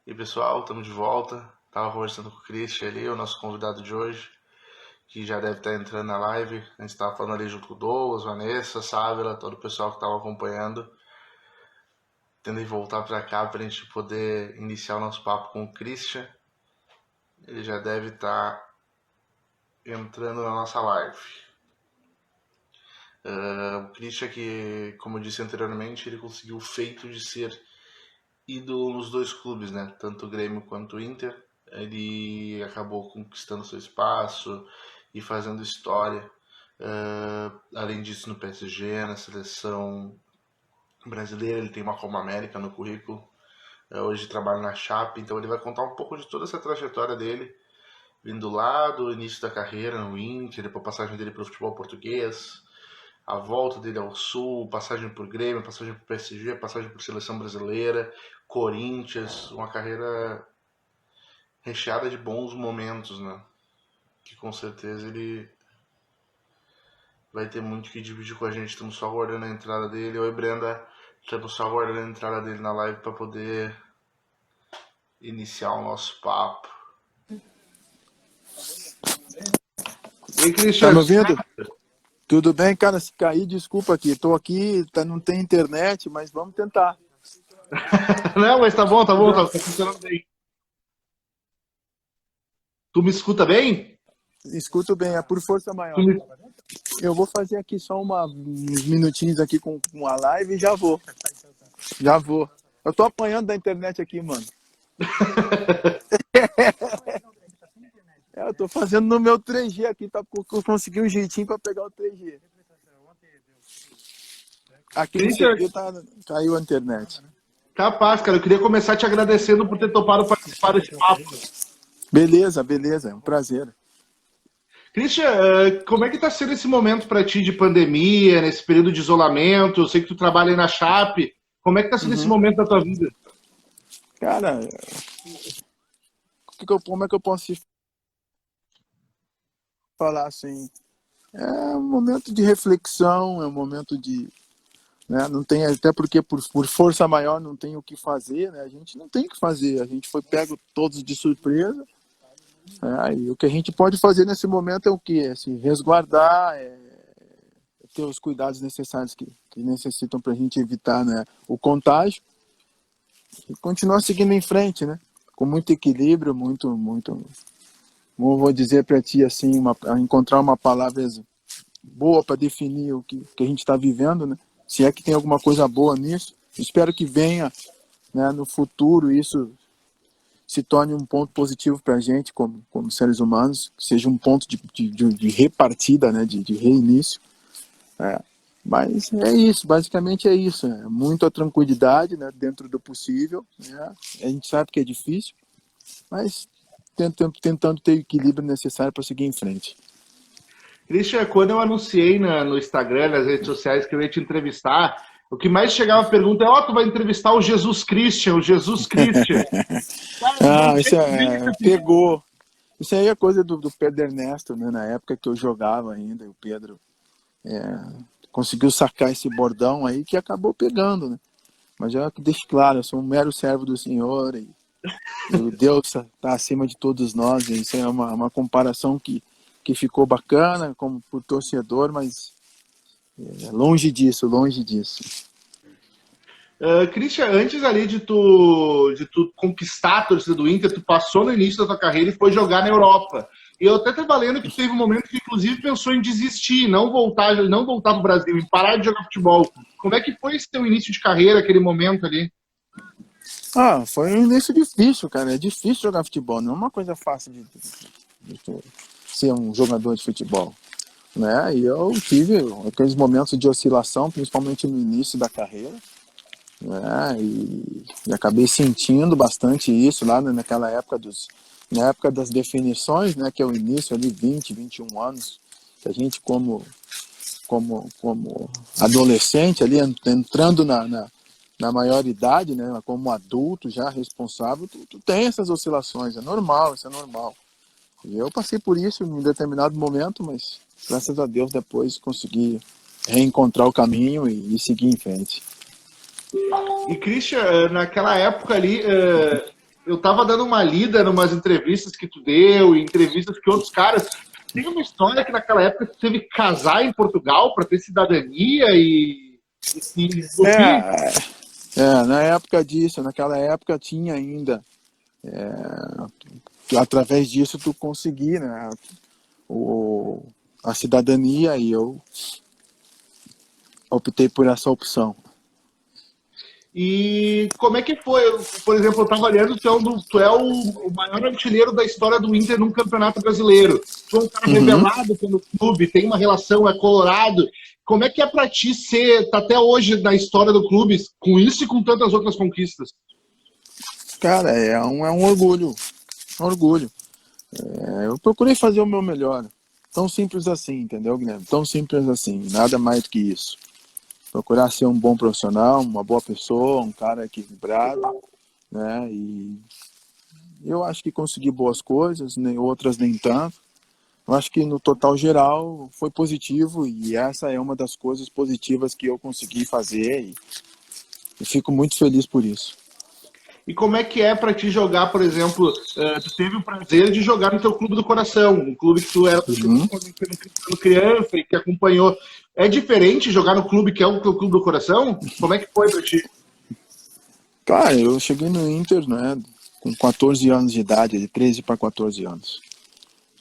E pessoal, estamos de volta. Tava conversando com o Christian ali, o nosso convidado de hoje, que já deve estar entrando na live. A gente estava falando ali junto com o Douglas, Vanessa, Sávila, todo o pessoal que estava acompanhando. Tendo voltar para cá para a gente poder iniciar o nosso papo com o Christian. Ele já deve estar entrando na nossa live. O Christian, que, como eu disse anteriormente, ele conseguiu o feito de ser ídolo nos dois clubes, né? Tanto o Grêmio quanto o Inter. Ele acabou conquistando seu espaço e fazendo história. Além disso, no PSG, na seleção brasileira, ele tem uma Copa América no currículo. Hoje trabalha na Chape, então ele vai contar um pouco de toda essa trajetória dele, vindo lá do início da carreira no Inter, depois a passagem dele para o futebol português, a volta dele ao Sul, passagem por Grêmio, passagem por PSG, passagem por Seleção Brasileira, Corinthians, uma carreira recheada de bons momentos, né? Que com certeza ele vai ter muito que dividir com a gente. Estamos só aguardando a entrada dele. Oi, Brenda. Estamos só aguardando a entrada dele na live para poder iniciar o nosso papo. E aí, Tá Cristiano? me ouvindo? Tudo bem, cara? Se cair, desculpa aqui. Tô aqui, não tem internet, mas vamos tentar. Não, mas tá bom, tá funcionando bem. Tu me escuta bem? Escuto bem, é por força maior. Me... Eu vou fazer aqui só uns minutinhos aqui com a live e já vou. Já vou. Eu tô apanhando da internet aqui, mano. Eu tô fazendo no meu 3G aqui, pra conseguir um jeitinho pra pegar o 3G. Aqui no CT caiu a internet. Capaz, cara. Eu queria começar te agradecendo por ter topado participar desse papo. Beleza, é um prazer. Christian, como é que tá sendo esse momento para ti de pandemia, nesse período de isolamento? Eu sei que tu trabalha aí na Chape. Como é que tá sendo esse momento da tua vida? Cara, como é que eu posso te falar assim? É um momento de reflexão, é um momento de... Né, não tem, até porque por força maior não tem o que fazer, né? A gente não tem o que fazer, a gente foi pego todos de surpresa. E o que a gente pode fazer nesse momento é o quê? É se resguardar, ter os cuidados necessários que necessitam para a gente evitar, né, o contágio e continuar seguindo em frente, né? Com muito equilíbrio, muito, vou dizer para ti assim, encontrar uma palavra boa para definir o que a gente está vivendo, né? Se é que tem alguma coisa boa nisso. Espero que venha, né, no futuro isso se torne um ponto positivo para a gente como seres humanos, que seja um ponto de repartida, né, de reinício. Mas é isso, basicamente é isso. Muita tranquilidade, né, dentro do possível. Né? A gente sabe que é difícil, mas tentando ter o equilíbrio necessário para seguir em frente. Christian, quando eu anunciei no Instagram, nas redes sociais, que eu ia te entrevistar, o que mais chegava a pergunta é: tu vai entrevistar o Jesus Christian, o Jesus Christian. Isso pegou. Isso aí é coisa do Pedro Ernesto, né? Na época que eu jogava ainda, o Pedro conseguiu sacar esse bordão aí que acabou pegando, né? Mas já deixo claro, eu sou um mero servo do Senhor e o Deus está acima de todos nós. E isso é uma comparação que ficou bacana como por torcedor, mas longe disso. Christian, antes ali de tu conquistar a torcida do Inter, tu passou no início da tua carreira e foi jogar na Europa. E eu até estava lendo que teve um momento que, inclusive, pensou em desistir, não voltar para o Brasil, em parar de jogar futebol. Como é que foi esse teu início de carreira, aquele momento ali? Foi um início difícil, cara. É difícil jogar futebol, não é uma coisa fácil de ser um jogador de futebol. Né? E eu tive aqueles momentos de oscilação, principalmente no início da carreira. Né? E acabei sentindo bastante isso lá naquela época na época das definições, né, que é o início ali, 20, 21 anos, que a gente como adolescente ali, entrando na maioridade, né, como adulto já responsável, tu tem essas oscilações, é normal, isso é normal. E eu passei por isso em um determinado momento, mas graças a Deus depois consegui reencontrar o caminho e seguir em frente. E, Christian, naquela época ali, Eu tava dando uma lida em umas entrevistas que tu deu, e entrevistas que outros caras. Tem uma história que naquela época tu teve que casar em Portugal para ter cidadania e o que? É, na época disso, naquela época tinha ainda, que através disso tu conseguir, né, o, a cidadania, e eu optei por essa opção. E como é que foi? Por exemplo, eu estava olhando, tu é o maior artilheiro da história do Inter num campeonato brasileiro. Tu é um cara Uhum. revelado pelo clube, tem uma relação, é colorado. Como é que é para ti tá até hoje na história do clube, com isso e com tantas outras conquistas? Cara, é um orgulho, um orgulho. Eu procurei fazer o meu melhor. Tão simples assim, entendeu, Guilherme? Tão simples assim, nada mais do que isso. Procurar ser um bom profissional, uma boa pessoa, um cara equilibrado, né? E eu acho que consegui boas coisas, nem outras nem tanto. Eu acho que no total geral foi positivo, e essa é uma das coisas positivas que eu consegui fazer, e fico muito feliz por isso. E como é que é para ti jogar, por exemplo, tu teve o prazer de jogar no teu clube do coração, um clube que tu era Uhum. quando criança e que acompanhou. É diferente jogar no clube que é o teu clube do coração? Como é que foi para ti? Cara, eu cheguei no Inter, né, com 14 anos de idade, de 13 para 14 anos.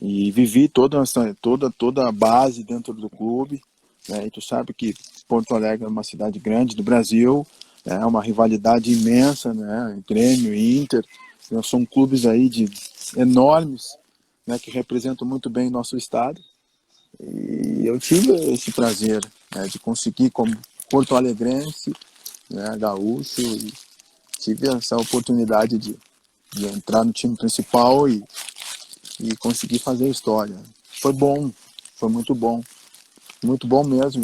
E vivi toda a base dentro do clube, né? E tu sabe que Porto Alegre é uma cidade grande do Brasil, é uma rivalidade imensa, né? Grêmio, Inter, são clubes aí enormes, né? Que representam muito bem o nosso estado. E eu tive esse prazer, né? De conseguir, como porto-alegrense, né? Gaúcho, e tive essa oportunidade de entrar no time principal e conseguir fazer história. Foi bom, foi muito bom mesmo.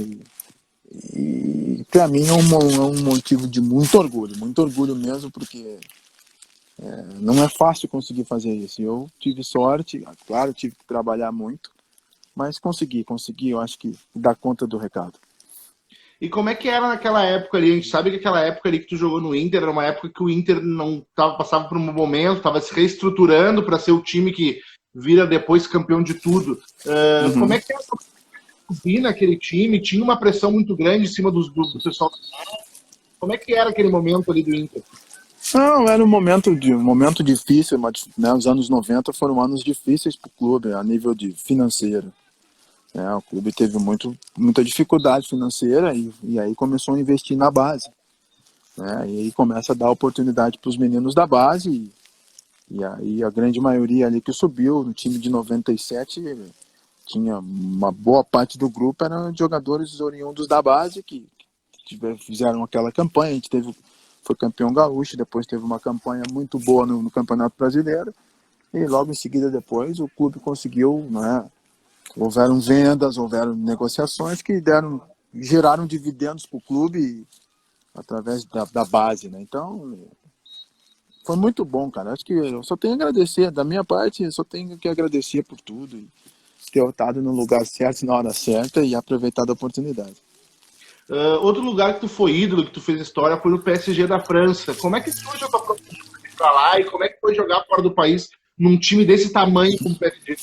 E para mim é um motivo de muito orgulho mesmo, porque não é fácil conseguir fazer isso. Eu tive sorte, claro, tive que trabalhar muito, mas consegui, eu acho que dar conta do recado. E como é que era naquela época ali? A gente sabe que aquela época ali que tu jogou no Inter era uma época que o Inter não tava, passava por um momento, estava se reestruturando para ser o time que vira depois campeão de tudo. Como Uhum. é que era subir naquele time? Tinha uma pressão muito grande em cima do pessoal. Como é que era aquele momento ali do Inter? Não, era um momento difícil, mas, né, os anos 90 foram anos difíceis para o clube, a nível de financeiro. O clube teve muita dificuldade financeira, e aí começou a investir na base, né? E aí começa a dar oportunidade para os meninos da base, e aí a grande maioria ali que subiu no time de 97 tinha uma boa parte do grupo eram jogadores oriundos da base que fizeram aquela campanha. A gente foi campeão gaúcho, depois teve uma campanha muito boa no Campeonato Brasileiro, e logo em seguida depois o clube conseguiu, né? Houveram vendas, houveram negociações que geraram dividendos para o clube através da base, né? Então, foi muito bom, cara. Acho que eu só tenho a agradecer, da minha parte, eu só tenho que agradecer por tudo, e ter estado no lugar certo, na hora certa, e aproveitado a oportunidade. Outro lugar que tu foi ídolo, que tu fez história, foi no PSG da França. Como é que surge a tua proposta para lá e como é que foi jogar fora do país num time desse tamanho como o PSG?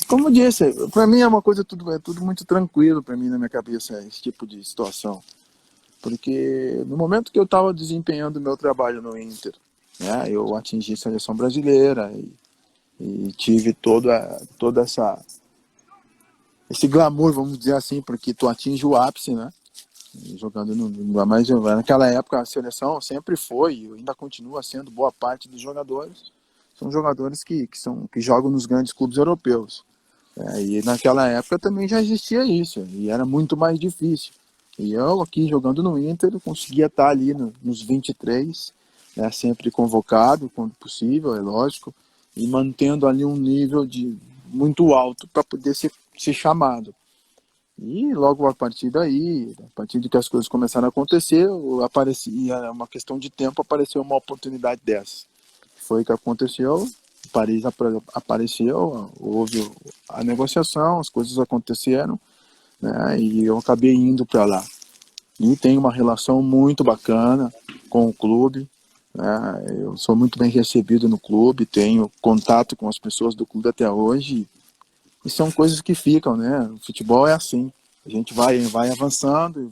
Como eu disse, para mim é uma coisa é tudo muito tranquilo para mim na minha cabeça, esse tipo de situação. Porque no momento que eu estava desempenhando o meu trabalho no Inter, né, eu atingi a seleção brasileira, e tive toda esse glamour, vamos dizer assim, porque tu atinge o ápice, né? Jogando mas naquela época a seleção sempre foi, e ainda continua sendo, boa parte dos jogadores são jogadores que jogam nos grandes clubes europeus. E naquela época também já existia isso, e era muito mais difícil. E eu aqui jogando no Inter conseguia estar ali nos 23, né, sempre convocado quando possível, é lógico, e mantendo ali um nível muito alto para poder ser chamado. E logo a partir daí, a partir de que as coisas começaram a acontecer, aparecia uma questão de tempo, apareceu uma oportunidade dessa. Foi o que aconteceu, Paris apareceu, houve a negociação, as coisas aconteceram, né, e eu acabei indo para lá. E tenho uma relação muito bacana com o clube, né? Eu sou muito bem recebido no clube, tenho contato com as pessoas do clube até hoje, e são coisas que ficam, né? O futebol é assim, a gente vai avançando e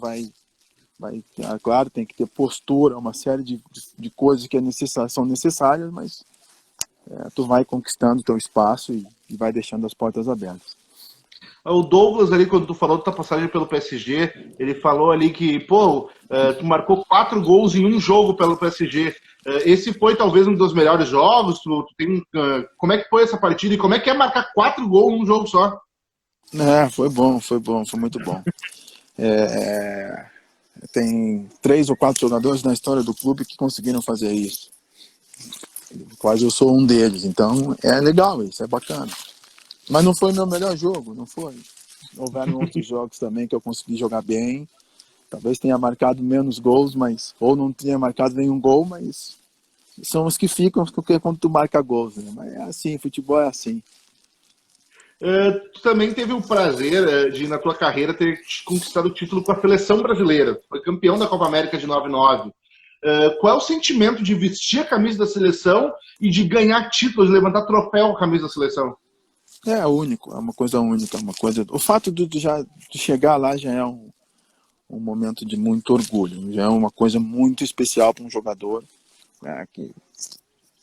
claro, tem que ter postura, uma série de coisas que são necessárias, mas tu vai conquistando o teu espaço e vai deixando as portas abertas. O Douglas ali, quando tu falou da tua passagem pelo PSG, ele falou ali que, pô, tu marcou 4 gols em um jogo pelo PSG. Esse foi talvez um dos melhores jogos. Como é que foi essa partida e como é que é marcar 4 gols num jogo só? Foi bom, foi muito bom. Tem 3 ou 4 jogadores na história do clube que conseguiram fazer isso. Quase eu sou um deles, então é legal isso, é bacana. Mas não foi meu melhor jogo, não foi. Houveram outros jogos também que eu consegui jogar bem. Talvez tenha marcado menos gols, ou não tenha marcado nenhum gol, mas são os que ficam porque quando tu marca gols, né? Mas é assim, futebol é assim. Tu também teve o prazer de, na tua carreira, ter conquistado o título com a seleção brasileira. Foi campeão da Copa América de 99. Qual é o sentimento de vestir a camisa da seleção e de ganhar títulos, de levantar troféu com a camisa da seleção? É único, é uma coisa única, uma coisa. O fato de chegar lá já é um momento de muito orgulho, já é uma coisa muito especial para um jogador, né, que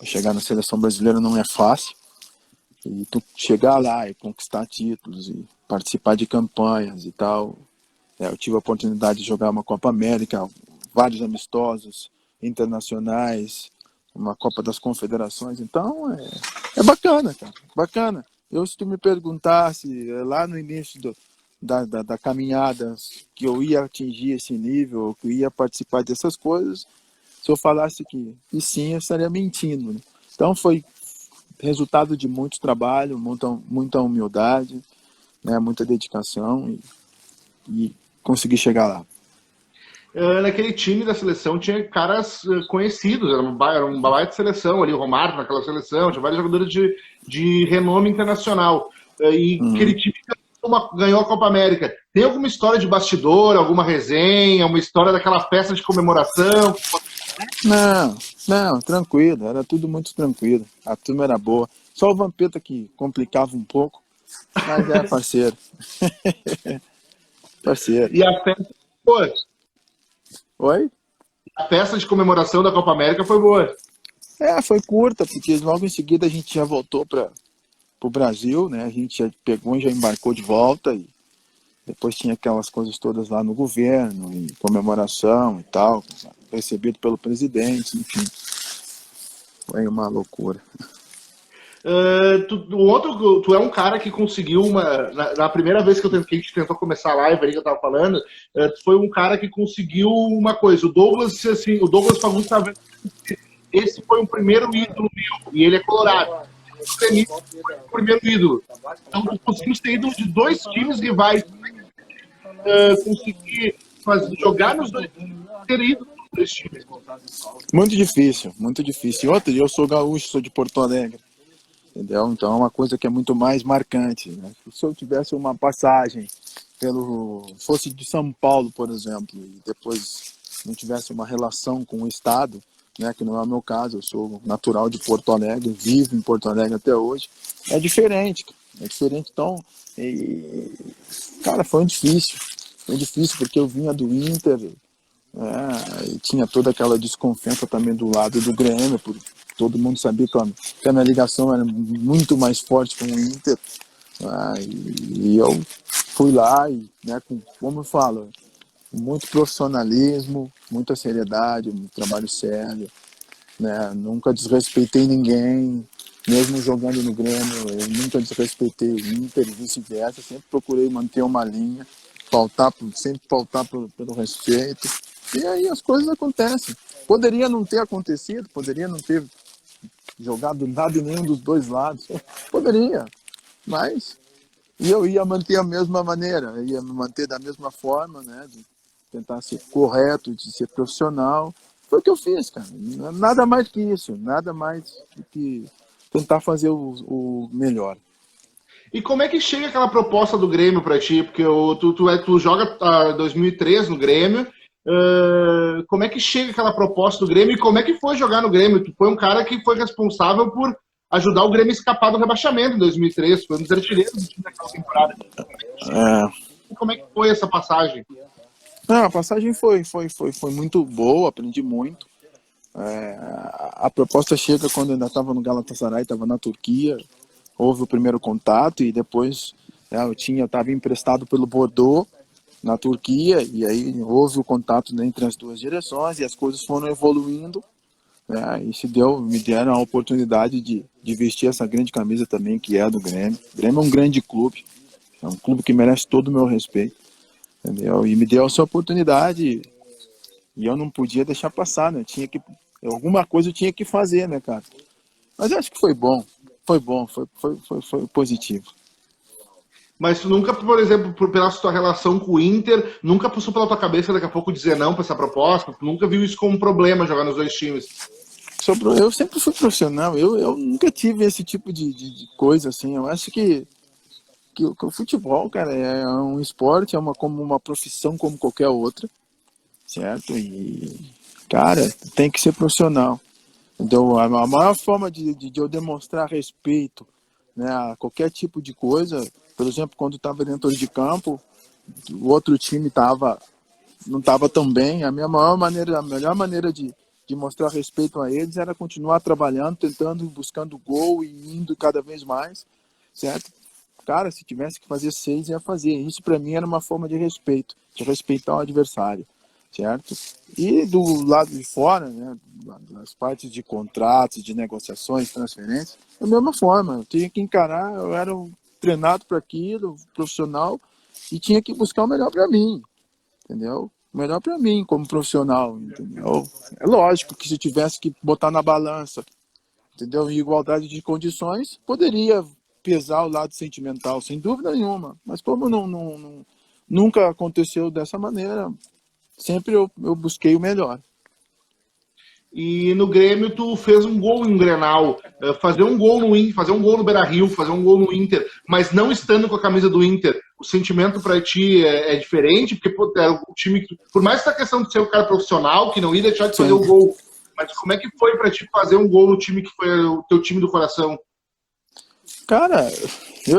chegar na seleção brasileira não é fácil. E tu chegar lá e conquistar títulos e participar de campanhas e tal. Eu tive a oportunidade de jogar uma Copa América, vários amistosos internacionais, uma Copa das Confederações. Então é bacana, cara, bacana. Se tu me perguntasse lá no início da caminhada que eu ia atingir esse nível, que eu ia participar dessas coisas, se eu falasse que sim, eu estaria mentindo, né? Então foi resultado de muito trabalho, muita humildade, né, muita dedicação e consegui chegar lá. Naquele time da seleção tinha caras conhecidos, era uma baita seleção ali, o Romário naquela seleção, tinha vários jogadores de renome internacional. E aquele time ganhou a Copa América. Tem alguma história de bastidor, alguma resenha, uma história daquela festa de comemoração? Não, tranquilo, era tudo muito tranquilo. A turma era boa. Só o Vampeta que complicava um pouco, mas é parceiro. Parceiro. E a festa foi? Oi? A festa de comemoração da Copa América foi boa. Foi curta, porque logo em seguida a gente já voltou para o Brasil, né? A gente já pegou e já embarcou de volta e depois tinha aquelas coisas todas lá no governo, em comemoração e tal, recebido pelo presidente, enfim. Foi uma loucura. Tu é um cara que conseguiu na primeira vez que a gente tentou começar a live ali que eu tava falando, tu foi um cara que conseguiu uma coisa. O Douglas, assim, o Douglas Fagundes tava esse foi o primeiro ídolo meu, e ele é colorado. O Clenito foi o primeiro ídolo. Então conseguimos ter ídolo de 2 times rivais. Conseguir jogar nos 2 times, ter ídolo nos 2 times. Muito difícil, muito difícil. E outra, eu sou gaúcho, sou de Porto Alegre. Entendeu? Então é uma coisa que é muito mais marcante, né? Se eu tivesse uma passagem fosse de São Paulo, por exemplo, e depois não tivesse uma relação com o estado, né, que não é o meu caso, eu sou natural de Porto Alegre, vivo em Porto Alegre até hoje, é diferente, então, cara, foi difícil porque eu vinha do Inter, e tinha toda aquela desconfiança também do lado do Grêmio, porque todo mundo sabia que a minha ligação era muito mais forte com o Inter, e eu fui lá e, né, como eu falo, muito profissionalismo, muita seriedade, um trabalho sério, né? Nunca desrespeitei ninguém, mesmo jogando no Grêmio, eu nunca desrespeitei o Inter e vice-versa, sempre procurei manter uma linha, sempre pautar pelo respeito, e aí as coisas acontecem. Poderia não ter acontecido, poderia não ter jogado nada em nenhum dos dois lados, poderia, mas eu ia manter a mesma maneira, eu ia me manter da mesma forma, né, de tentar ser correto, de ser profissional. Foi o que eu fiz, cara. Nada mais que isso, nada mais do que tentar fazer o melhor. E como é que chega aquela proposta do Grêmio para ti? Porque tu joga 2003 no Grêmio como é que chega aquela proposta do Grêmio e como é que foi jogar no Grêmio? Tu foi um cara que foi responsável por ajudar o Grêmio a escapar do rebaixamento em 2003, foi um dos artilheiros do time daquela temporada. Como é que foi essa passagem? A passagem foi muito boa, aprendi muito. A proposta chega quando eu ainda estava no Galatasaray, estava na Turquia, houve o primeiro contato e depois eu estava emprestado pelo Bordeaux na Turquia e aí houve o contato entre as duas direções e as coisas foram evoluindo, né, e me deram a oportunidade de vestir essa grande camisa também que é a do Grêmio. O Grêmio é um grande clube, é um clube que merece todo o meu respeito, entendeu? E me deu essa oportunidade e eu não podia deixar passar, né? Alguma coisa eu tinha que fazer, né, cara? Mas eu acho que foi bom, foi positivo. Mas tu nunca, por exemplo, pela tua relação com o Inter, nunca passou pela tua cabeça daqui a pouco dizer não para essa proposta? Tu nunca viu isso como um problema, jogar nos dois times? Eu sempre fui profissional, eu nunca tive esse tipo de coisa, assim. Eu acho que o futebol, cara, é um esporte, como uma profissão como qualquer outra, certo? E, cara, tem que ser profissional. Então, a maior forma de eu demonstrar respeito, né, a qualquer tipo de coisa, por exemplo, quando estava dentro de campo, o outro time não estava tão bem, a melhor maneira de mostrar respeito a eles era continuar trabalhando, tentando, buscando gol e indo cada vez mais, certo? Cara, se tivesse que fazer 6, ia fazer. Isso para mim era uma forma de respeito, de respeitar o adversário, certo? E do lado de fora, né, nas partes de contratos, de negociações, transferências, da mesma forma. Eu tinha que encarar, eu era treinado para aquilo, profissional, e tinha que buscar o melhor para mim, entendeu? O melhor para mim como profissional, entendeu? É lógico que se tivesse que botar na balança, entendeu? Em igualdade de condições, poderia pesar o lado sentimental, sem dúvida nenhuma. Mas como nunca aconteceu dessa maneira, sempre eu busquei o melhor. E no Grêmio tu fez um gol em um Grenal, fazer um gol no Inter, fazer um gol no Beira-Rio, fazer um gol no Inter, mas não estando com a camisa do Inter, o sentimento para ti é diferente, porque pô, é o time que, por mais essa questão de ser um cara profissional, que não ia deixar de fazer o gol, mas como é que foi para ti fazer um gol no time que foi o teu time do coração? Cara,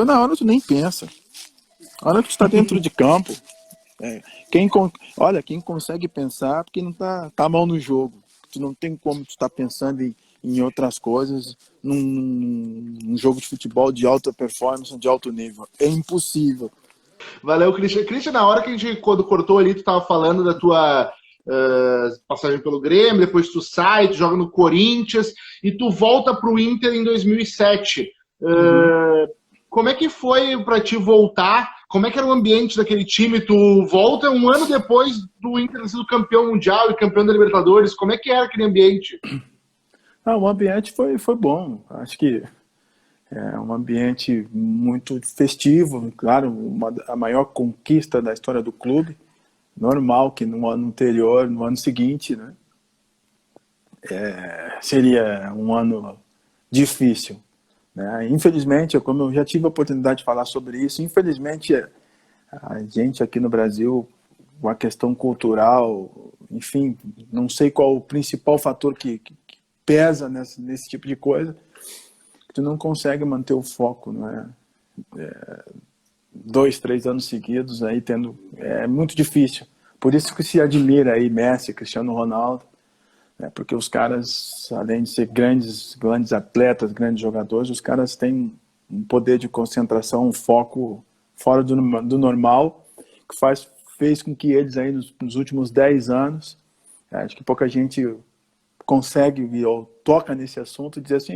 na hora tu nem pensa. Na hora que tu está dentro de campo, quem consegue pensar porque não tá mal no jogo. Tu não tem como tu estar pensando em outras coisas num jogo de futebol de alta performance, de alto nível. É impossível. Valeu, Christian. Christian, na hora que a gente, quando cortou ali, tu tava falando da tua passagem pelo Grêmio, depois tu sai, tu joga no Corinthians e tu volta pro Inter em 2007. Como é que foi para ti voltar? Como é que era o ambiente daquele time? Tu volta um ano depois do Inter ter sido campeão mundial e campeão da Libertadores. Como é que era aquele ambiente? O ambiente foi bom. Acho que é um ambiente muito festivo. Claro, a maior conquista da história do clube. Normal que no ano anterior, no ano seguinte, né, seria um ano difícil. Né? Infelizmente, como eu já tive a oportunidade de falar sobre isso, infelizmente a gente aqui no Brasil, uma questão cultural, enfim, não sei qual o principal fator que pesa nesse tipo de coisa, que tu não consegue manter o foco, né? 2, 3 anos seguidos aí é muito difícil. Por isso que se admira aí Messi, Cristiano Ronaldo, né? Porque os caras, além de ser grandes atletas, grandes jogadores, os caras têm um poder de concentração, um foco fora do normal, que fez com que eles aí nos últimos 10 anos, acho que pouca gente consegue ou toca nesse assunto e dizer assim,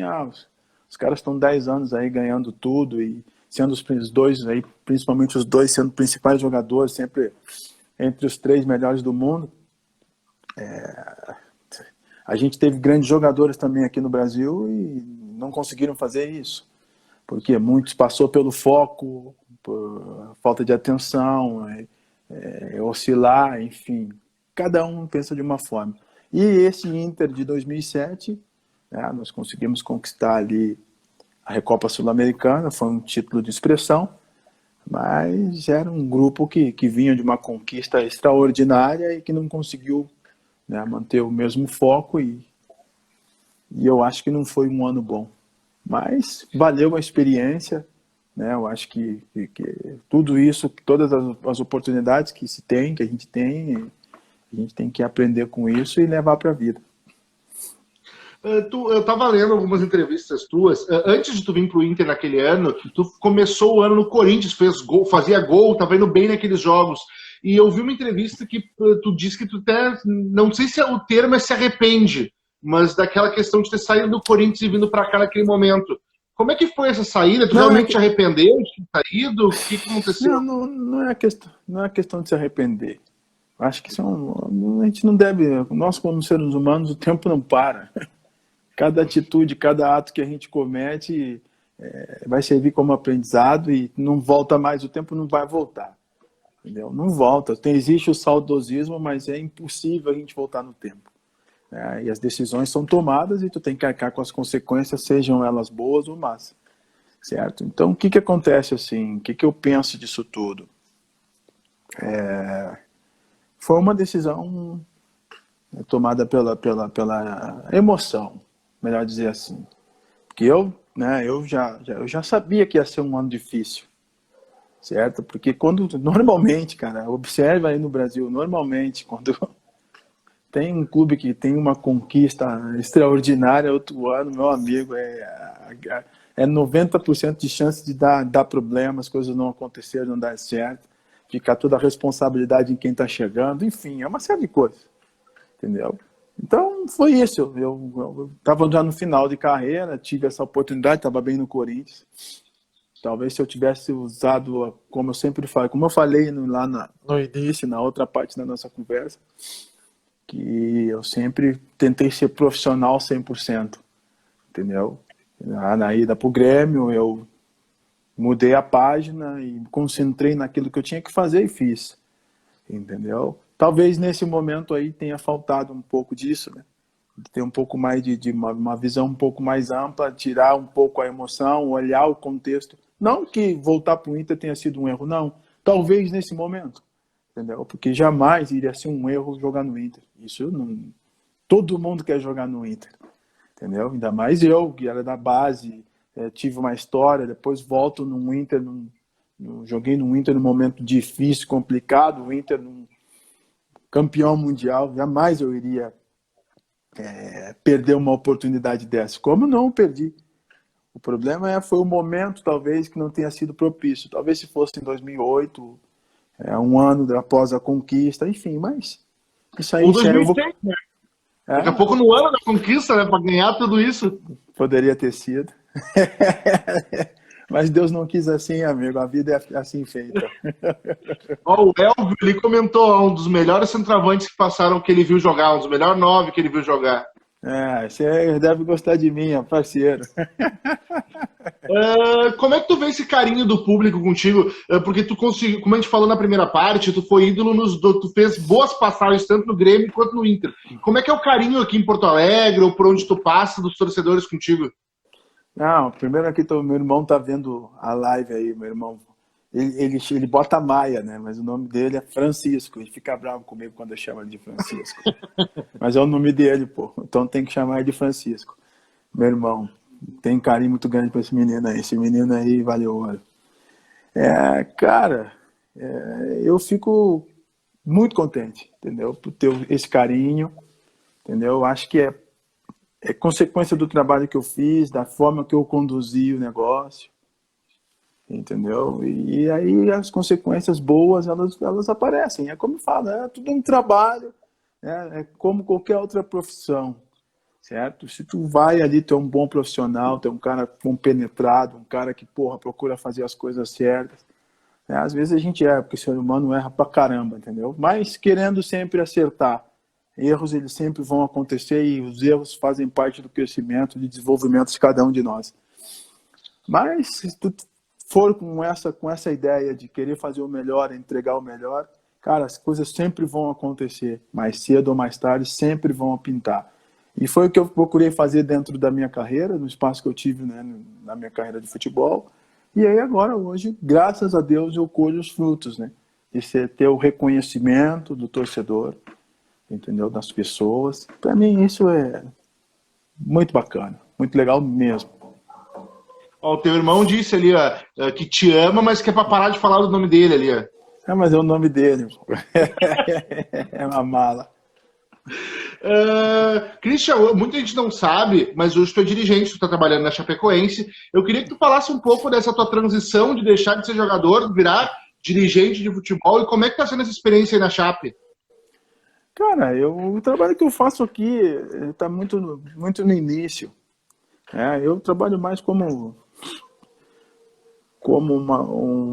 os caras estão 10 anos aí ganhando tudo e sendo os dois aí, principalmente os dois sendo principais jogadores, sempre entre os 3 melhores do mundo. A gente teve grandes jogadores também aqui no Brasil e não conseguiram fazer isso, porque muitos passou pelo foco, por falta de atenção, oscilar, enfim. Cada um pensa de uma forma. E esse Inter de 2007, né, nós conseguimos conquistar ali a Recopa Sul-Americana, foi um título de expressão, Mas era um grupo que vinha de uma conquista extraordinária e que não conseguiu, né, manter o mesmo foco e eu acho que não foi um ano bom. Mas valeu a experiência, né? Eu acho que tudo isso, todas as oportunidades que se tem, que a gente tem que aprender com isso e levar para a vida. Eu tava lendo algumas entrevistas tuas. Antes de tu vir pro Inter naquele ano, tu começou o ano no Corinthians, fez gol, fazia gol, tava indo bem naqueles jogos. E eu vi uma entrevista que tu disse que tu até, não sei se o termo é se arrepende, mas daquela questão de ter saído do Corinthians e vindo pra cá naquele momento. Como é que foi essa saída? Tu Não, realmente te arrependeu de ter saído? O que aconteceu? não é questão de se arrepender. Acho que a gente não deve, nós como seres humanos, o tempo não para. Cada atitude, cada ato que a gente comete vai servir como aprendizado e não volta mais, o tempo não vai voltar. Entendeu? Não volta. Existe o saudosismo, mas é impossível a gente voltar no tempo. E as decisões são tomadas e tu tem que arcar com as consequências, sejam elas boas ou más. Certo? Então, o que acontece assim? O que eu penso disso tudo? Foi uma decisão tomada pela emoção, melhor dizer assim. Porque eu já sabia que ia ser um ano difícil, certo? Porque normalmente, cara, observa aí no Brasil, normalmente, quando tem um clube que tem uma conquista extraordinária outro ano, meu amigo, é 90% de chance de dar problema, as coisas não acontecerem, não dar certo, ficar toda a responsabilidade em quem está chegando, enfim, é uma série de coisas, entendeu? Então, foi isso. Eu estava já no final de carreira, tive essa oportunidade, estava bem no Corinthians. Talvez se eu tivesse usado, como eu sempre falo, como eu falei lá no início, na outra parte da nossa conversa, que eu sempre tentei ser profissional 100%, entendeu? Na ida para o Grêmio, eu mudei a página e me concentrei naquilo que eu tinha que fazer e fiz, entendeu? Talvez nesse momento aí tenha faltado um pouco disso, né? De ter um pouco mais de uma visão um pouco mais ampla, tirar um pouco a emoção, olhar o contexto. Não que voltar para o Inter tenha sido um erro, não. Talvez nesse momento, entendeu? Porque jamais iria ser um erro jogar no Inter. Isso não. Todo mundo quer jogar no Inter, entendeu? Ainda mais eu, que era da base, tive uma história, depois volto no Inter, joguei no Inter num momento difícil, complicado, o Inter campeão mundial, jamais eu iria perder uma oportunidade dessa. Como não perdi? O problema foi o momento, talvez, que não tenha sido propício. Talvez se fosse em 2008, um ano após a conquista, enfim, mas isso aí... Ou 2006, né? Daqui a pouco no ano da conquista, né? Para ganhar tudo isso. Poderia ter sido. Mas Deus não quis assim, amigo. A vida é assim feita. O Elvio, ele comentou, um dos melhores centroavantes que passaram que ele viu jogar, um dos melhores 9 que ele viu jogar. Você deve gostar de mim, parceiro. Como é que tu vê esse carinho do público contigo? Porque tu conseguiu, como a gente falou na primeira parte, tu foi ídolo tu fez boas passagens tanto no Grêmio quanto no Inter. Como é que é o carinho aqui em Porto Alegre ou por onde tu passa dos torcedores contigo? Não, primeiro aqui meu irmão tá vendo a live aí, meu irmão. Ele bota Maia, né? Mas o nome dele é Francisco. Ele fica bravo comigo quando eu chamo ele de Francisco. Mas é o nome dele, pô. Então tem que chamar ele de Francisco. Meu irmão, tem um carinho muito grande pra esse menino aí. Esse menino aí valeu ouro. Cara, eu fico muito contente, entendeu? Por ter esse carinho, entendeu? Eu acho que é consequência do trabalho que eu fiz, da forma que eu conduzi o negócio, entendeu? E aí as consequências boas, elas aparecem. É como eu falo, é tudo um trabalho, é como qualquer outra profissão, certo? Se tu vai ali, tu é um bom profissional, tu é um cara compenetrado, um cara que, procura fazer as coisas certas. Às vezes a gente porque o ser humano erra pra caramba, entendeu? Mas querendo sempre acertar. Erros, eles sempre vão acontecer e os erros fazem parte do crescimento, de desenvolvimento de cada um de nós. Mas se tu for com essa ideia de querer fazer o melhor, entregar o melhor, cara, as coisas sempre vão acontecer. Mais cedo ou mais tarde, sempre vão pintar. E foi o que eu procurei fazer dentro da minha carreira, no espaço que eu tive, né, na minha carreira de futebol. E aí agora, hoje, graças a Deus, eu colho os frutos, né? De ter o reconhecimento do torcedor, entendeu? Das pessoas. Para mim isso é muito bacana, muito legal mesmo. Ó, o teu irmão disse ali, ó, que te ama, mas que é pra parar de falar do nome dele ali, ó. Mas é o nome dele. É uma mala. Christian, muita gente não sabe, mas hoje tu é dirigente, tu tá trabalhando na Chapecoense. Eu queria que tu falasse um pouco dessa tua transição de deixar de ser jogador, virar dirigente de futebol, e como é que tá sendo essa experiência aí na Chape? Cara, o trabalho que eu faço aqui está muito no início. Eu trabalho mais como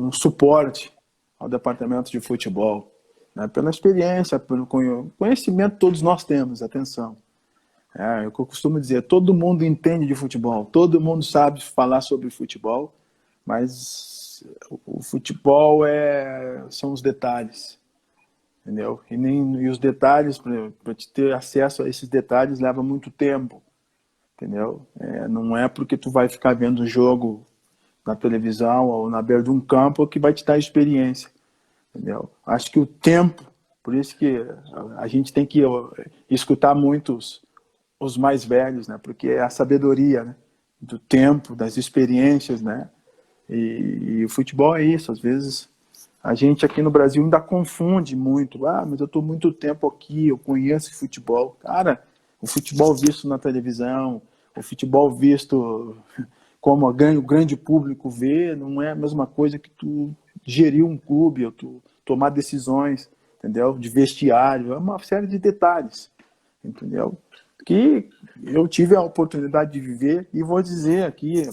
um suporte ao departamento de futebol, né? Pela experiência, pelo conhecimento que todos nós temos, atenção. É o que eu costumo dizer, todo mundo entende de futebol, todo mundo sabe falar sobre futebol, mas o futebol são os detalhes, entendeu? E os detalhes, para te ter acesso a esses detalhes, leva muito tempo, entendeu? Não é porque tu vai ficar vendo o jogo na televisão ou na beira de um campo que vai te dar experiência, entendeu? Acho que o tempo, por isso que a gente tem que escutar muito os mais velhos, né? Porque é a sabedoria, né? Do tempo, das experiências, né? E o futebol é isso. Às vezes a gente aqui no Brasil ainda confunde muito. Mas eu estou muito tempo aqui, eu conheço futebol. Cara, o futebol visto na televisão, o futebol visto como o grande público vê, não é a mesma coisa que tu gerir um clube, ou tu tomar decisões, entendeu? De vestiário, é uma série de detalhes, entendeu? Que eu tive a oportunidade de viver, e vou dizer aqui,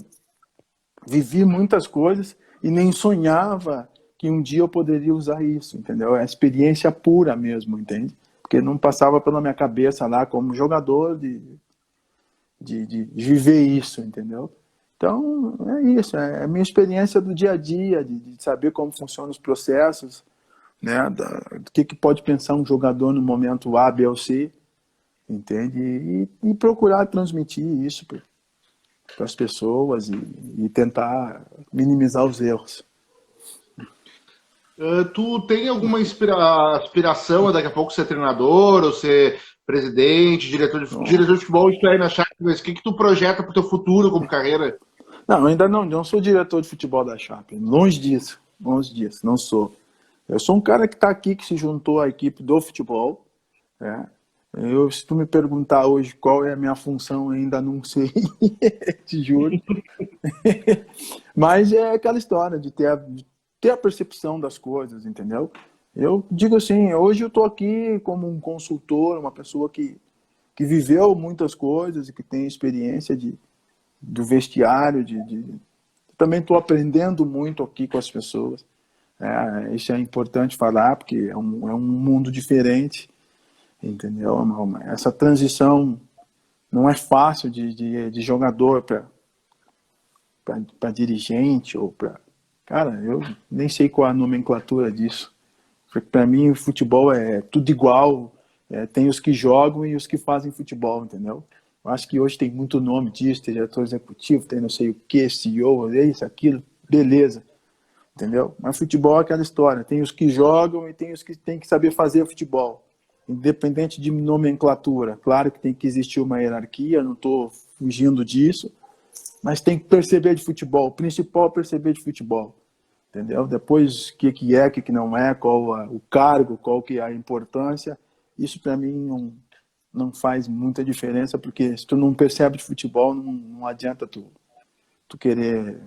vivi muitas coisas e nem sonhava que um dia eu poderia usar isso, entendeu? É experiência pura mesmo, entende? Porque não passava pela minha cabeça lá como jogador de viver isso, entendeu? Então, é isso, é a minha experiência do dia a dia, de saber como funcionam os processos, né? Do que pode pensar um jogador no momento A, B ou C, entende? E procurar transmitir isso para as pessoas e tentar minimizar os erros. Tu tem alguma aspiração a daqui a pouco ser treinador, ou ser presidente, diretor de futebol, isso aí na Chape, mas o que tu projeta para o teu futuro como carreira? Não, ainda não sou diretor de futebol da Chape, longe disso, não sou. Eu sou um cara que está aqui, que se juntou à equipe do futebol, né? Se tu me perguntar hoje qual é a minha função, ainda não sei, te juro. Mas é aquela história de ter a percepção das coisas, entendeu? Eu digo assim, hoje eu estou aqui como um consultor, uma pessoa que viveu muitas coisas e que tem experiência do vestiário, também estou aprendendo muito aqui com as pessoas. Isso é importante falar, porque é um mundo diferente, entendeu? Essa transição não é fácil de jogador para dirigente ou para... Cara, eu nem sei qual a nomenclatura disso. Porque para mim o futebol é tudo igual, tem os que jogam e os que fazem futebol, entendeu? Eu acho que hoje tem muito nome disso, tem diretor executivo, tem não sei o que, CEO, isso, aquilo, beleza, entendeu? Mas futebol é aquela história, tem os que jogam e tem os que têm que saber fazer futebol, independente de nomenclatura. Claro que tem que existir uma hierarquia, não estou fugindo disso, mas tem que perceber de futebol, o principal é perceber de futebol, entendeu? Depois o que é, o que não é, qual o cargo, qual que é a importância, isso para mim não faz muita diferença, porque se tu não percebe de futebol, não adianta tu querer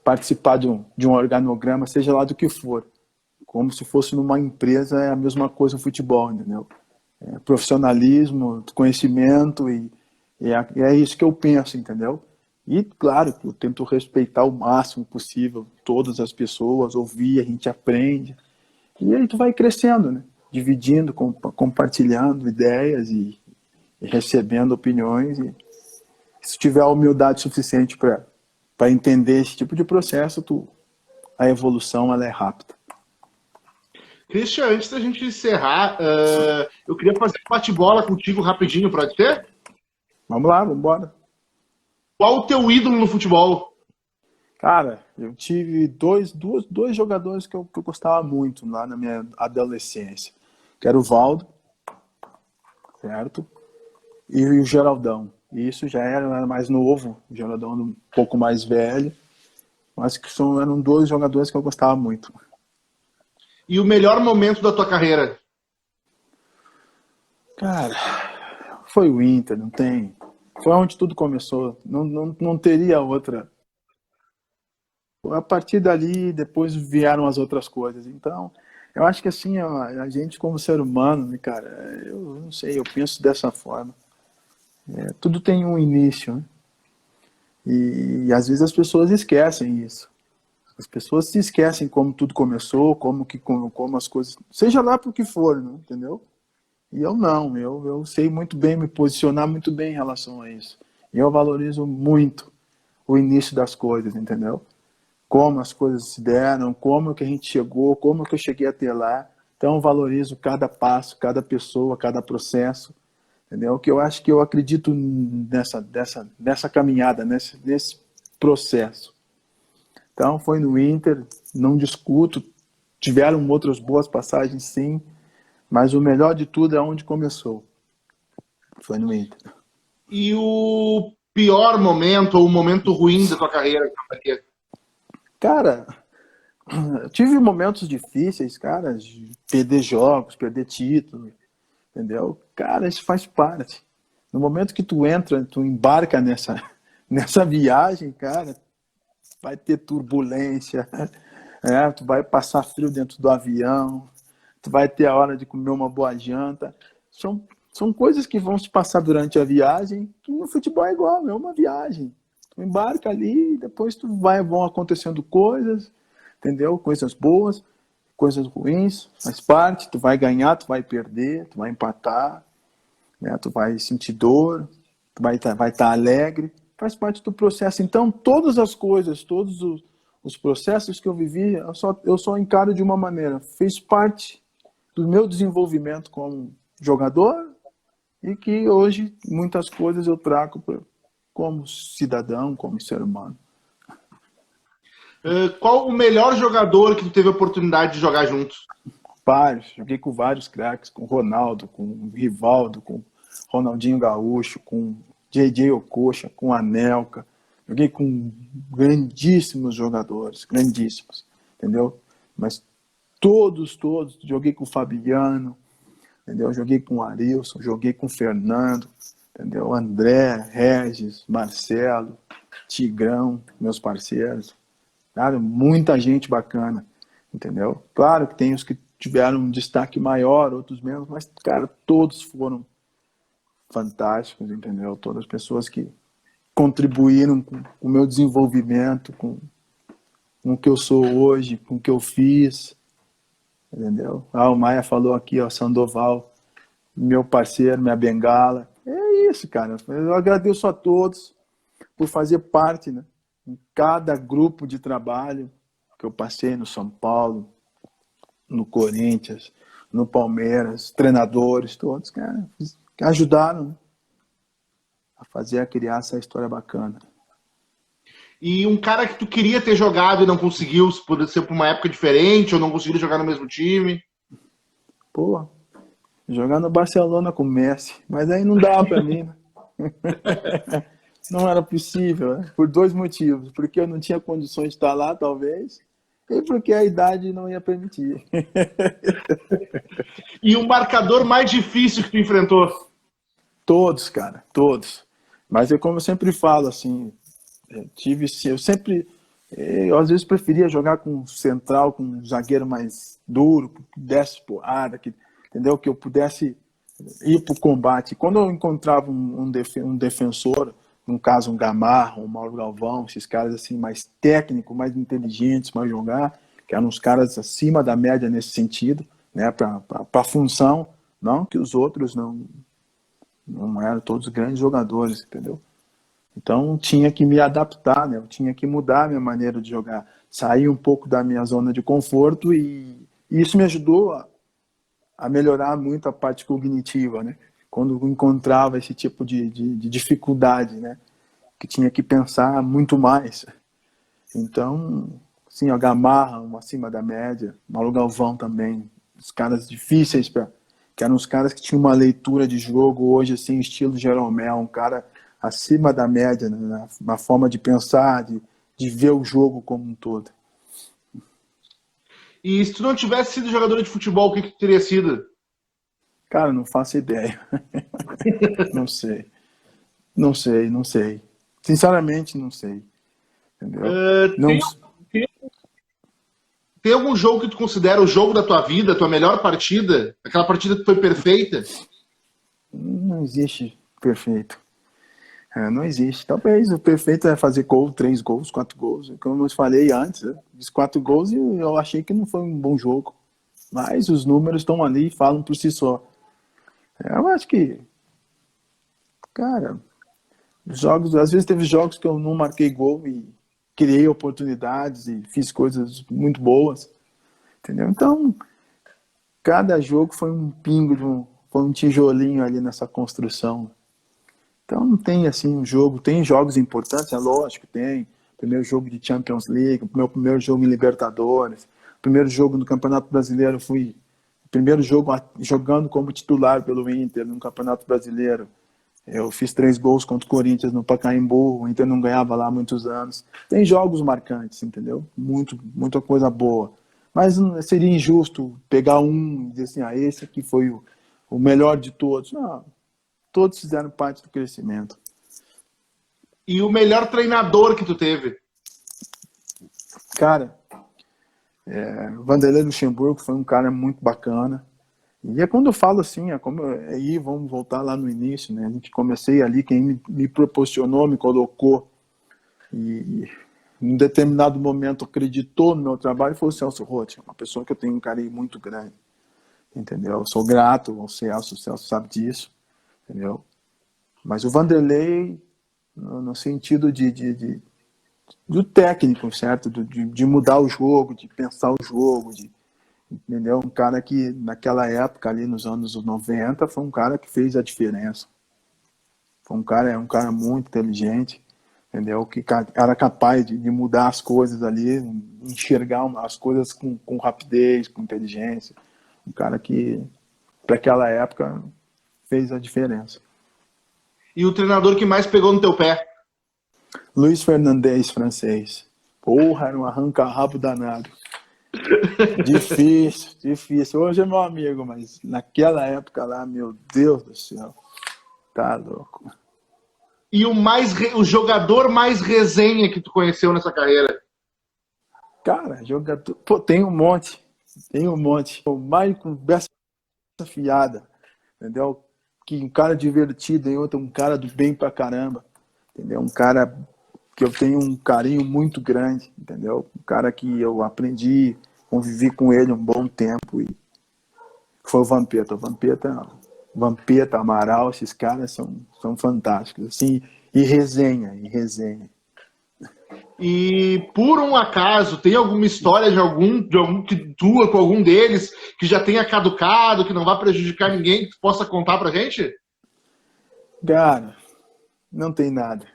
participar de um organograma, seja lá do que for. Como se fosse numa empresa, é a mesma coisa o futebol, entendeu? Profissionalismo, conhecimento, e é isso que eu penso, entendeu? E, claro, eu tento respeitar o máximo possível todas as pessoas, ouvir, a gente aprende, e aí tu vai crescendo, né? Dividindo, compartilhando ideias e recebendo opiniões. E se tiver a humildade suficiente para entender esse tipo de processo, a evolução ela é rápida. Christian, antes da gente encerrar, eu queria fazer um bate-bola contigo rapidinho, pode ser? Vamos lá, vamos embora. Qual o teu ídolo no futebol? Cara, eu tive dois jogadores que eu gostava muito lá na minha adolescência, que era o Valdo, certo? E o Geraldão. E isso já era mais novo, o Geraldão era um pouco mais velho, mas eram dois jogadores que eu gostava muito. E o melhor momento da tua carreira? Cara, foi o Inter, não tem. Foi onde tudo começou. Não teria outra. A partir dali, depois vieram as outras coisas. Então, eu acho que assim, a gente como ser humano, né, cara, eu não sei, eu penso dessa forma. Tudo tem um início, né? E às vezes as pessoas esquecem isso. As pessoas se esquecem como tudo começou, como as coisas. Seja lá por que for, né, entendeu? E eu não, eu sei muito bem me posicionar muito bem em relação a isso. E eu valorizo muito o início das coisas, entendeu? Como as coisas se deram, como que a gente chegou, como que eu cheguei até lá. Então eu valorizo cada passo, cada pessoa, cada processo, entendeu? Que eu acho que eu acredito nessa caminhada, nesse processo. Então foi no Inter, não discuto, tiveram outras boas passagens sim, mas o melhor de tudo é onde começou. Foi no Inter. E o pior momento ou o momento ruim da tua carreira? Cara, eu tive momentos difíceis, cara, de perder jogos, perder título, entendeu? Cara, isso faz parte. No momento que tu entra, tu embarca nessa viagem, cara, vai ter turbulência, tu vai passar frio dentro do avião, tu vai ter a hora de comer uma boa janta. São coisas que vão se passar durante a viagem, que no futebol é igual, é uma viagem. Tu embarca ali, depois vão acontecendo coisas, entendeu? Coisas boas, coisas ruins, faz parte, tu vai ganhar, tu vai perder, tu vai empatar, né? Tu vai sentir dor, tu vai estar alegre, faz parte do processo. Então, todas as coisas, todos os processos que eu vivi, eu só encaro de uma maneira, fez parte do meu desenvolvimento como jogador e que hoje muitas coisas eu trago como cidadão, como ser humano. Qual o melhor jogador que tu teve a oportunidade de jogar junto? Joguei com vários craques, com Ronaldo, com Rivaldo, com Ronaldinho Gaúcho, com JJ Okocha, com Anelka. Joguei com grandíssimos jogadores, grandíssimos, entendeu? Mas todos, joguei com o Fabiano, entendeu? Joguei com o Arilson, joguei com o Fernando, entendeu? André, Regis, Marcelo, Tigrão, meus parceiros. Cara, muita gente bacana, entendeu? Claro que tem os que tiveram um destaque maior, outros menos, mas, cara, todos foram fantásticos, entendeu? Todas as pessoas que contribuíram com o meu desenvolvimento, com o que eu sou hoje, com o que eu fiz, entendeu? O Maia falou aqui, ó, Sandoval, meu parceiro, minha bengala. É isso, cara. Eu agradeço a todos por fazer parte, né? Em cada grupo de trabalho que eu passei no São Paulo, no Corinthians, no Palmeiras, treinadores, todos, cara, que ajudaram, né, a fazer, a criar essa história bacana. E um cara que tu queria ter jogado e não conseguiu, por ser por uma época diferente, ou não conseguiu jogar no mesmo time? Pô, jogar no Barcelona com o Messi, mas aí não dava pra mim, né? Não era possível, né? Por dois motivos. Porque eu não tinha condições de estar lá, talvez, e porque a idade não ia permitir. E o marcador mais difícil que tu enfrentou? Todos, cara, todos. Mas é como eu sempre falo, assim, eu sempre, eu às vezes preferia jogar com um central, com um zagueiro mais duro, que desse porrada, entendeu? Que eu pudesse ir para o combate. Quando eu encontrava um defensor, no caso um Gamarra, um Mauro Galvão, esses caras assim mais técnicos, mais inteligentes para jogar, que eram uns caras acima da média nesse sentido, né, para a função, não que os outros não eram todos grandes jogadores, entendeu? Então tinha que me adaptar, né? Eu tinha que mudar a minha maneira de jogar, sair um pouco da minha zona de conforto e isso me ajudou a melhorar muito a parte cognitiva, né? Quando eu encontrava esse tipo de dificuldade, né? Que tinha que pensar muito mais. Então, assim, o Gamarra, um acima da média, Mauro Galvão também, os caras difíceis, que eram os caras que tinham uma leitura de jogo hoje, assim, estilo Jeromel, um cara acima da média, né, na forma de pensar, de ver o jogo como um todo. E se tu não tivesse sido jogador de futebol, o que tu teria sido? Cara, não faço ideia. Não sei. Não sei, não sei. Sinceramente, não sei. Entendeu? Não, Tem, tem, tem algum jogo que tu considera o jogo da tua vida, a tua melhor partida? Aquela partida que foi perfeita? não existe perfeito. Não existe. Talvez o perfeito é fazer gol, 3 gols, 4 gols. Como eu falei antes, né? Os 4 gols eu achei que não foi um bom jogo. Mas os números estão ali e falam por si só. Eu acho que, cara, jogos, às vezes teve jogos que eu não marquei gol e criei oportunidades e fiz coisas muito boas, entendeu? Então, cada jogo foi um pingo, foi um tijolinho ali nessa construção. Então não tem assim um jogo, tem jogos importantes, é lógico, tem. Primeiro jogo de Champions League, meu primeiro jogo em Libertadores, primeiro jogo no Campeonato Brasileiro, fui primeiro jogo jogando como titular pelo Inter no Campeonato Brasileiro. Eu fiz 3 gols contra o Corinthians no Pacaembu, o Inter não ganhava lá há muitos anos. Tem jogos marcantes, entendeu? Muita coisa boa. Mas seria injusto pegar um e dizer assim, esse aqui foi o melhor de todos. Não, todos fizeram parte do crescimento. E o melhor treinador que tu teve? Cara, Vanderlei Luxemburgo foi um cara muito bacana. E é quando eu falo assim, aí vamos voltar lá no início, né? A gente comecei ali, quem me proporcionou, me colocou e em um determinado momento acreditou no meu trabalho foi o Celso Roth, uma pessoa que eu tenho um carinho muito grande, entendeu? Eu sou grato ao Celso, o Celso sabe disso, entendeu? Mas o Vanderlei, no sentido do técnico, certo? De mudar o jogo, de pensar o jogo, entendeu? Um cara que naquela época, ali nos anos 90, foi um cara que fez a diferença. É um cara muito inteligente, entendeu? Que era capaz de mudar as coisas ali, enxergar as coisas com rapidez, com inteligência. Um cara que, para aquela época, fez a diferença. E o treinador que mais pegou no teu pé? Luiz Fernandes, francês. Porra, era um arranca-rabo danado. Difícil. Hoje é meu amigo, mas naquela época lá, meu Deus do céu, tá louco. E o jogador mais resenha que tu conheceu nessa carreira? Cara, jogador. Pô, tem um monte. O mais conversa fiada, entendeu? Que um cara divertido e outro um cara do bem pra caramba, entendeu? Um cara que eu tenho um carinho muito grande, entendeu? Um cara que eu aprendi, convivi com ele um bom tempo e foi o Vampeta. Vampeta, Amaral, esses caras são fantásticos, assim, e resenha. E por um acaso, tem alguma história de algum que tua com algum deles que já tenha caducado, que não vá prejudicar ninguém, que tu possa contar pra gente? Cara, não tem nada.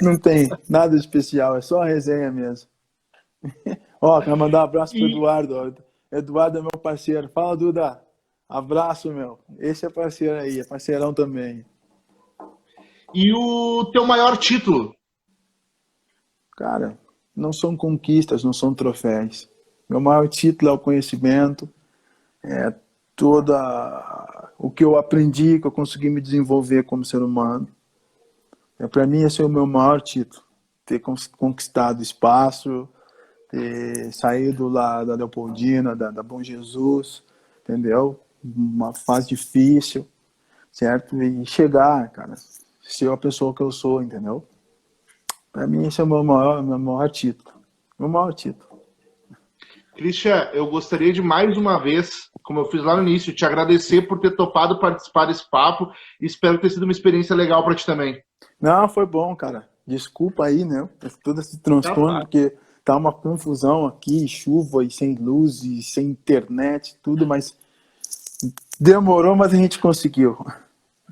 Não tem nada especial, é só a resenha mesmo. Ó, quero mandar um abraço pro E, Eduardo. Eduardo é meu parceiro. Fala, Duda. Abraço, meu. Esse é parceiro aí, é parceirão também. e o teu maior título? Cara, não são conquistas, não são troféus. Meu maior título é o conhecimento, é toda o que eu aprendi, que eu consegui me desenvolver como ser humano. Para mim, esse é o meu maior título. Ter conquistado espaço, ter saído lá da Leopoldina, da Bom Jesus, entendeu? Uma fase difícil, certo? E chegar, cara, ser a pessoa que eu sou, entendeu? Para mim, esse é o meu maior título. Meu maior título. Christian, eu gostaria de mais uma vez, como eu fiz lá no início, te agradecer por ter topado participar desse papo e espero ter sido uma experiência legal para ti também. Não, foi bom, cara. Desculpa aí, né? Todo esse transtorno, Capaz. porque tá uma confusão aqui, chuva e sem luz e sem internet, tudo, mas demorou, mas a gente conseguiu.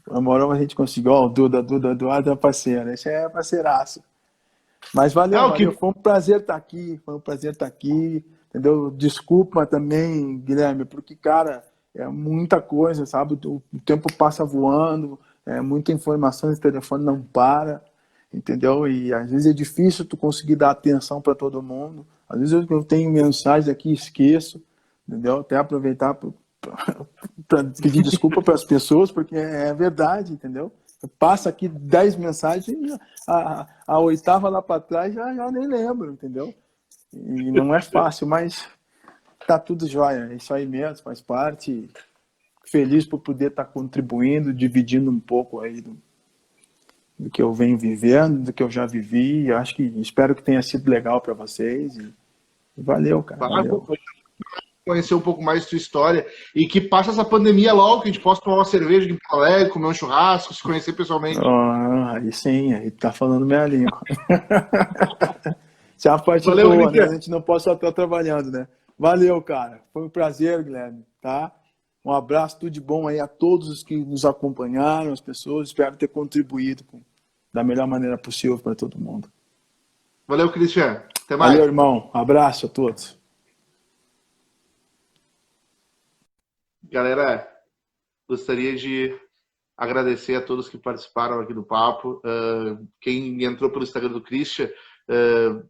Demorou, mas a gente conseguiu. Ó, o Duda Eduardo é parceiro. Esse é parceiraço. Mas valeu, Ah, o que... valeu. Foi um prazer estar aqui. Foi um prazer estar aqui. Entendeu? Desculpa também, Guilherme, porque, cara, é muita coisa, sabe? O tempo passa voando, é muita informação, esse telefone não para, entendeu? E às vezes é difícil tu conseguir dar atenção para todo mundo. Às vezes eu tenho mensagem aqui e esqueço, entendeu? Até aproveitar para pedir desculpa para as pessoas, porque é verdade, entendeu? Passa aqui 10 mensagens e a oitava lá para trás já nem lembro, entendeu? E não é fácil, mas tá tudo jóia. É isso aí mesmo, faz parte. Feliz por poder estar contribuindo, dividindo um pouco aí do que eu venho vivendo, do que eu já vivi. Acho que espero que tenha sido legal para vocês. E valeu, cara. Valeu. Conhecer um pouco mais da sua história e que passe essa pandemia logo, que a gente possa tomar uma cerveja de Porto Alegre, comer um churrasco, se conhecer pessoalmente. Aí sim, aí tá falando minha língua. Isso é a parte Valeu, boa, né? A Christian. gente não pode só estar trabalhando, né? Valeu, cara. Foi um prazer, Guilherme, tá? Um abraço, tudo de bom aí a todos os que nos acompanharam, as pessoas. Espero ter contribuído da melhor maneira possível para todo mundo. Valeu, Christian. Até mais. Valeu, irmão. Abraço a todos. Galera, gostaria de agradecer a todos que participaram aqui do papo. Quem entrou pelo Instagram do Christian,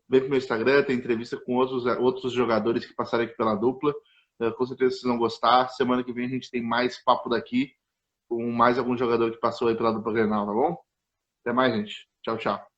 vem pro meu Instagram, tem entrevista com outros jogadores que passaram aqui pela dupla. Com certeza vocês vão gostar. Semana que vem a gente tem mais papo daqui, com mais algum jogador que passou aí pela dupla Grenal, tá bom? Até mais, gente. Tchau, tchau.